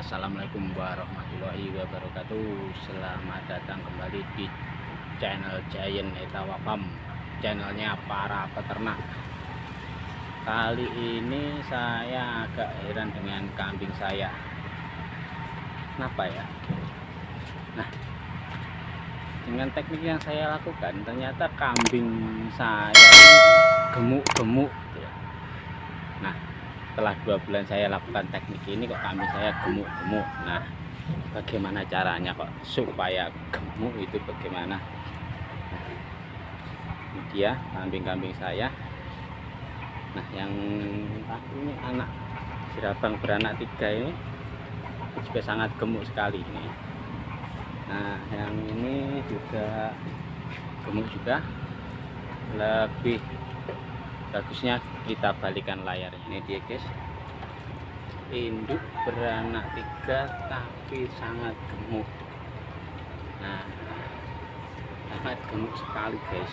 Assalamualaikum warahmatullahi wabarakatuh. Selamat datang kembali di channel Giant Etawa Farm, channelnya para peternak. Kali ini saya agak heran dengan kambing saya. Kenapa ya? Nah, dengan teknik yang saya lakukan, ternyata kambing saya ini gemuk-gemuk. Nah, setelah 2 bulan saya lakukan teknik ini, kok kambing saya gemuk-gemuk. Nah, bagaimana caranya kok supaya gemuk itu bagaimana? Nah, ini dia kambing-kambing saya. Nah, yang ini anak jerabang beranak 3 ini juga sangat gemuk sekali ini. Nah, yang ini juga gemuk juga. Lebih bagusnya kita balikan layarnya. Ini dia guys, induk beranak 3 tapi sangat gemuk. Nah, sangat gemuk sekali guys,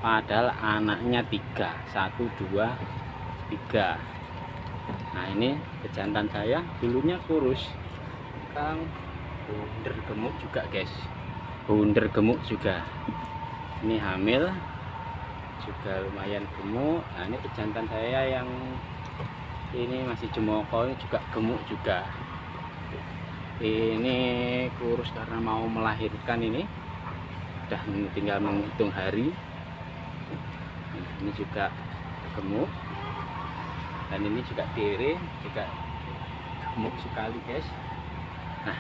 padahal anaknya 3, 1, 2, 3. Nah, ini pejantan saya dulunya kurus, sekarang bunder gemuk juga guys, bunder gemuk juga. Ini hamil juga lumayan gemuk. Nah, ini pejantan saya yang ini masih jemoko, ini juga gemuk juga. Ini kurus karena mau melahirkan, ini udah tinggal menghitung hari. Nah, ini juga gemuk, dan ini juga dere, juga gemuk sekali guys. Nah,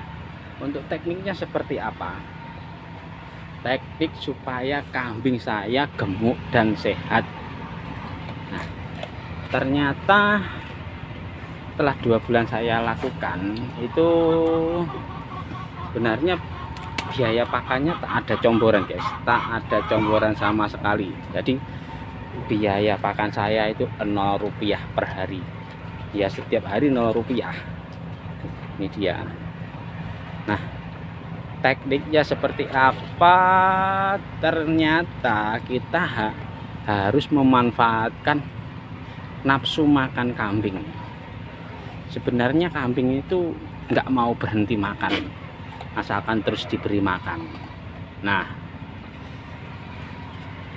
untuk tekniknya seperti apa? Teknik supaya kambing saya gemuk dan sehat. Nah, ternyata setelah 2 bulan saya lakukan itu, sebenarnya biaya pakannya tak ada comboran guys, tak ada comboran sama sekali. Jadi biaya pakan saya itu 0 rupiah per hari. Ya, setiap hari 0 rupiah. Ini dia. Nah, tekniknya seperti apa? Ternyata kita harus memanfaatkan nafsu makan kambing. Sebenarnya kambing itu nggak mau berhenti makan, asalkan terus diberi makan. Nah,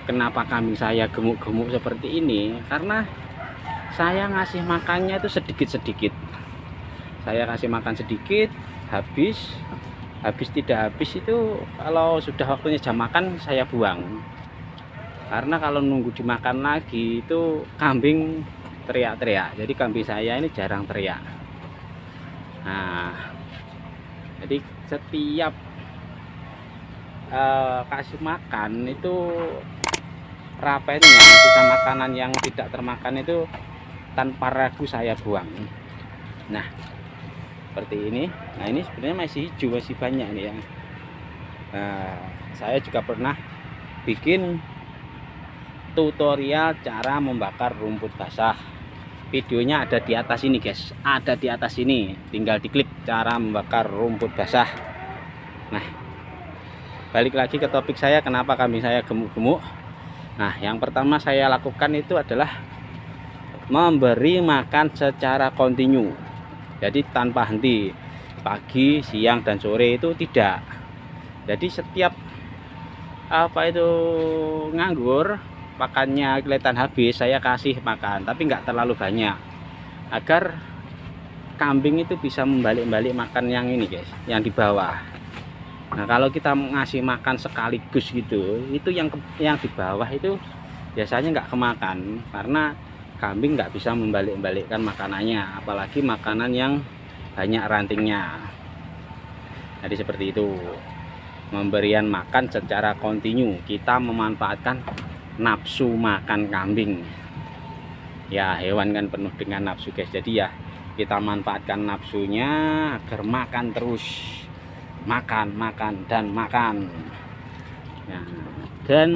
kenapa kambing saya gemuk-gemuk seperti ini? Karena saya ngasih makannya itu sedikit-sedikit. Saya kasih makan sedikit, habis tidak habis itu, kalau sudah waktunya jam makan saya buang. Karena kalau nunggu dimakan lagi itu kambing teriak-teriak. Jadi kambing saya ini jarang teriak. Nah, jadi setiap kasih makan itu rapetnya, sisa makanan yang tidak termakan itu tanpa ragu saya buang. Nah, seperti ini. Nah, ini sebenarnya masih hijau, masih banyak nih ya. Nah, saya juga pernah bikin tutorial cara membakar rumput basah. Videonya ada di atas ini guys, ada di atas ini, tinggal diklik cara membakar rumput basah. Nah, balik lagi ke topik saya, kenapa kambing saya gemuk-gemuk. Nah, yang pertama saya lakukan itu adalah memberi makan secara kontinu. Jadi tanpa henti, pagi, siang, dan sore itu tidak. Jadi setiap nganggur, pakannya kelihatan habis, saya kasih makan, tapi nggak terlalu banyak, agar kambing itu bisa membalik-balik makan yang ini guys, yang di bawah. Nah, kalau kita ngasih makan sekaligus gitu, itu yang di bawah itu biasanya nggak kemakan, karena kambing nggak bisa membalik-balikkan makanannya, apalagi makanan yang banyak rantingnya. Jadi seperti itu, memberian makan secara kontinu, kita memanfaatkan nafsu makan kambing. Ya, hewan kan penuh dengan nafsu guys, jadi ya kita manfaatkan nafsunya agar makan terus, makan dan makan ya. Dan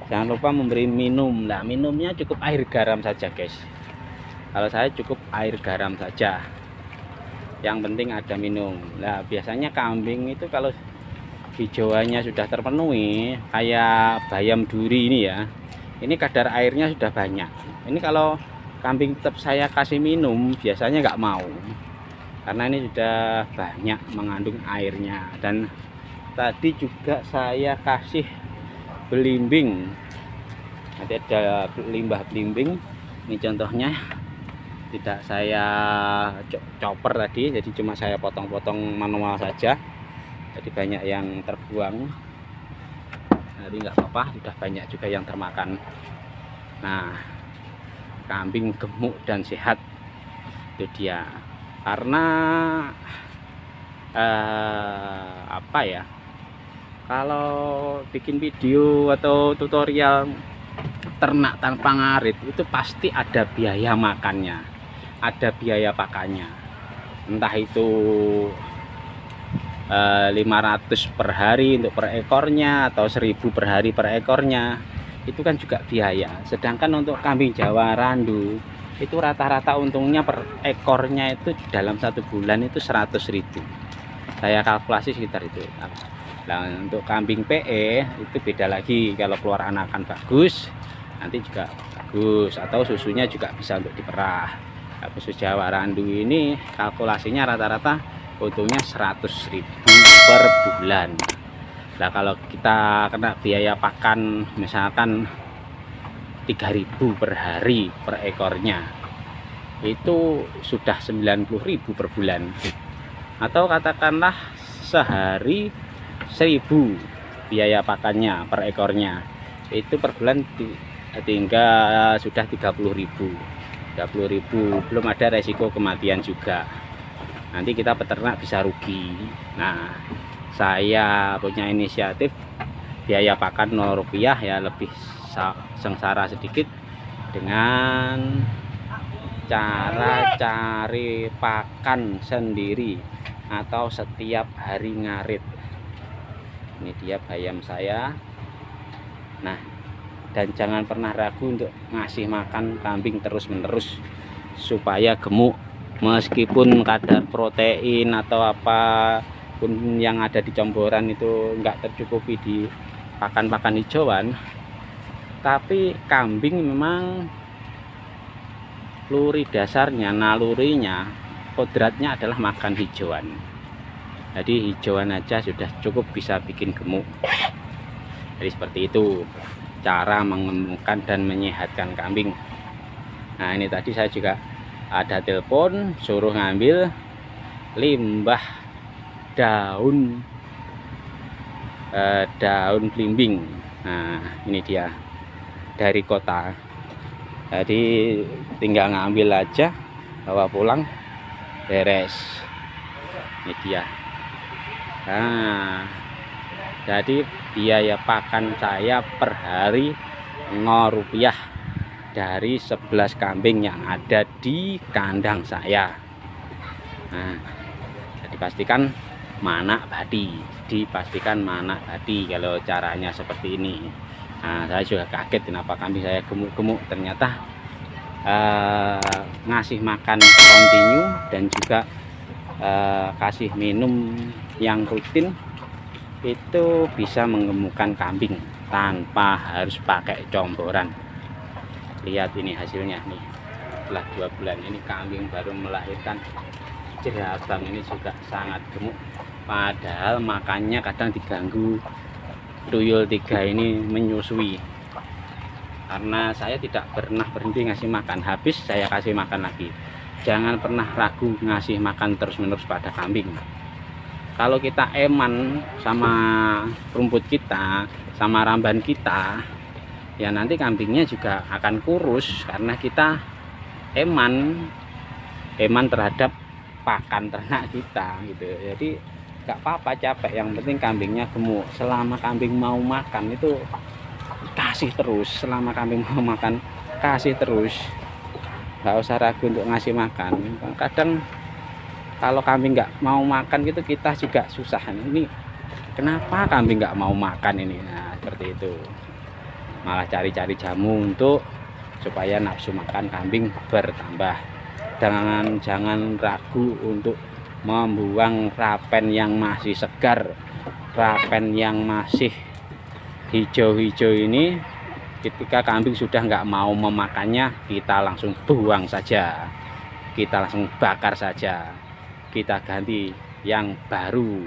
jangan lupa memberi minum. Nah, minumnya cukup air garam saja guys. Kalau saya cukup air garam saja, yang penting ada minum. Nah, biasanya kambing itu kalau hijauannya sudah terpenuhi, kayak bayam duri ini ya, ini kadar airnya sudah banyak. Ini kalau kambing tetap saya kasih minum, biasanya nggak mau, karena ini sudah banyak mengandung airnya. Dan tadi juga saya kasih belimbing, nanti ada limbah belimbing, ini contohnya. Tidak saya chopper tadi, jadi cuma saya potong-potong manual saja, jadi banyak yang terbuang. Jadi nggak apa-apa, sudah banyak juga yang termakan. Nah, kambing gemuk dan sehat itu dia. Karena apa ya, kalau bikin video atau tutorial ternak tanpa ngarit itu pasti ada biaya makannya, ada biaya pakannya, entah itu 500 per hari untuk per ekornya atau 1000 per hari per ekornya, itu kan juga biaya. Sedangkan untuk kambing Jawa randu itu rata-rata untungnya per ekornya itu dalam 1 bulan itu 100.000, saya kalkulasi sekitar itu. Nah, untuk kambing PE itu beda lagi, kalau keluar anakan bagus nanti juga bagus, atau susunya juga bisa untuk diperah. Nah, khusus Jawa randu ini kalkulasinya rata-rata untungnya 100.000 per bulan. Nah, kalau kita kena biaya pakan misalkan 3.000 per hari per ekornya, itu sudah 90.000 per bulan. Atau katakanlah sehari 1.000 biaya pakannya per ekornya, itu per bulan tinggal sudah 30.000. Belum ada resiko kematian juga, nanti kita peternak bisa rugi. Nah, saya punya inisiatif biaya pakan Rp0 ya, lebih sengsara sedikit dengan cara cari pakan sendiri atau setiap hari ngarit. Ini dia bayam saya. Nah, dan jangan pernah ragu untuk ngasih makan kambing terus-menerus supaya gemuk. Meskipun kadar protein atau apapun yang ada di comboran itu enggak tercukupi di pakan-pakan hijauan, tapi kambing memang luri dasarnya, nalurinya, kodratnya adalah makan hijauan. Jadi hijauan aja sudah cukup bisa bikin gemuk. Jadi seperti itu cara mengemukkan dan menyehatkan kambing. Nah, ini tadi saya juga ada telepon suruh ngambil limbah daun belimbing. Nah, ini dia dari kota, jadi tinggal ngambil aja, bawa pulang, beres. Ini dia. Nah, jadi biaya pakan saya per hari Rp0 dari 11 kambing yang ada di kandang saya. Nah, dipastikan mana badi, kalau caranya seperti ini. Nah, saya juga kaget kenapa kambing saya gemuk-gemuk, ternyata ngasih makan kontinu dan juga kasih minum yang rutin itu bisa menggemukkan kambing tanpa harus pakai comboran. Lihat ini hasilnya nih, setelah 2 bulan ini kambing baru melahirkan jerabang. Ini juga sangat gemuk, padahal makannya kadang diganggu tuyul 3 ini menyusui, karena saya tidak pernah berhenti ngasih makan. Habis saya kasih makan lagi. Jangan pernah ragu ngasih makan terus-menerus pada kambing. Kalau kita eman sama rumput kita, sama ramban kita, ya nanti kambingnya juga akan kurus, karena kita eman terhadap pakan ternak kita gitu. Jadi nggak apa-apa capek, yang penting kambingnya gemuk. Selama kambing mau makan itu kasih terus, selama kambing mau makan kasih terus, nggak usah ragu untuk ngasih makan. Kadang kalau kambing nggak mau makan gitu, kita juga susah. Ini kenapa kambing nggak mau makan ini? Nah, seperti itu. Malah cari-cari jamu untuk supaya nafsu makan kambing bertambah. Jangan ragu untuk membuang rapen yang masih segar, rapen yang masih hijau-hijau ini Ketika kambing sudah nggak mau memakannya, kita langsung buang saja, kita langsung bakar saja, kita ganti yang baru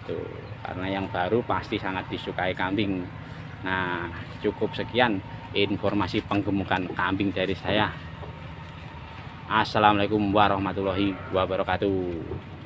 tuh, karena yang baru pasti sangat disukai kambing. Nah, cukup sekian informasi penggemukan kambing dari saya. Assalamualaikum warahmatullahi wabarakatuh.